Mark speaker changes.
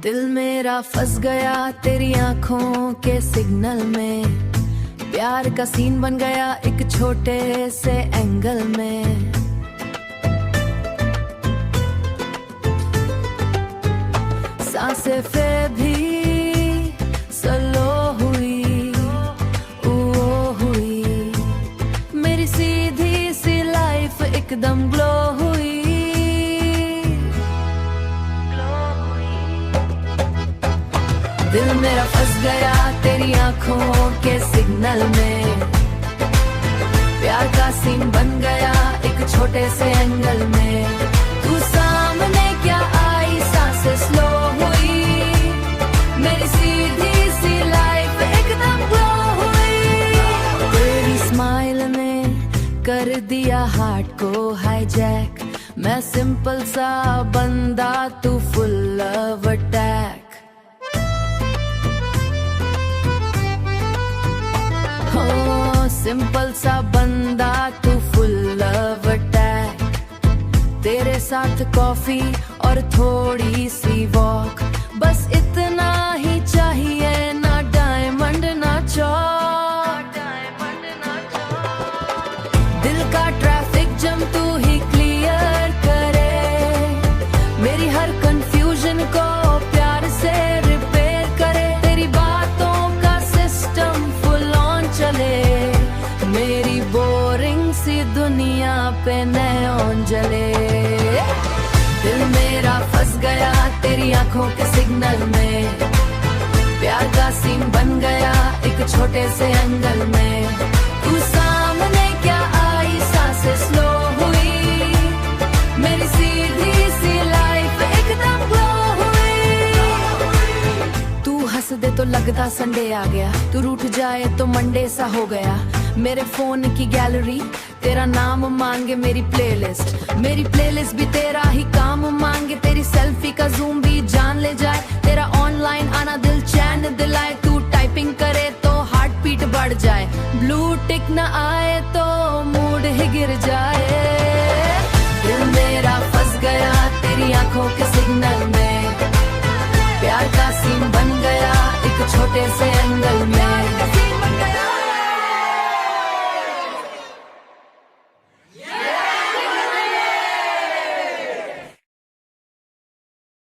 Speaker 1: दिल मेरा फंस गया तेरी आंखों के सिग्नल में, प्यार का सीन बन गया एक छोटे से एंगल में। सांसें फिर भी स्लो हुई, वो हुई मेरी सीधी सी लाइफ एकदम ग्लो हुई। दिल मेरा फंस गया तेरी आंखों के सिग्नल में, प्यार का सीन बन गया एक छोटे से एंगल में। तू सामने क्या आई, सांसें स्लो हुई, मेरी सीधी सी लाइफ एकदम ग्लो हुई। तेरी स्माइल ने कर दिया हार्ट को हाईजैक, मैं सिंपल सा बंदा तू फुल लव अटैक। सिंपल सा बंदा तू फुल लव अटैक। तेरे साथ कॉफी और थोड़ी सी वॉक, बस इतना ही चाहिए, ना डायमंड ना चौक। दिल का ट्रैफिक जम तू ही क्लियर करे, मेरी हर कंफ्यूजन को प्यार से रिपेयर करे। तेरी बातों का सिस्टम फुल ऑन चले, मेरी बोरिंग सी दुनिया पे नेऑन जले। दिल मेरा फंस गया तेरी आंखों के सिग्नल में, प्यार का सीन बन गया एक छोटे से एंगल में। तू सामने क्या आई, सांसें स्लो हुई, मेरी सीधी सी लाइफ एकदम ग्लो हुई। तू हंस दे तो लगता संडे आ गया, तू रूठ जाए तो मंडे सा हो गया। मेरे फोन की गैलरी तेरा नाम मांगे, मेरी प्लेलिस्ट भी तेरा ही काम मांगे। तेरी सेल्फी का जूम भी जान ले जाए, तेरा ऑनलाइन आना दिल चैन दिलाए। तू टाइपिंग करे तो हार्ट बीट बढ़ जाए, ब्लू टिक न आए तो मूड ही गिर जाए। दिल मेरा फंस गया तेरी आंखों के सिग्नल में, प्यार का सीन बन गया एक छोटे से एंगल में।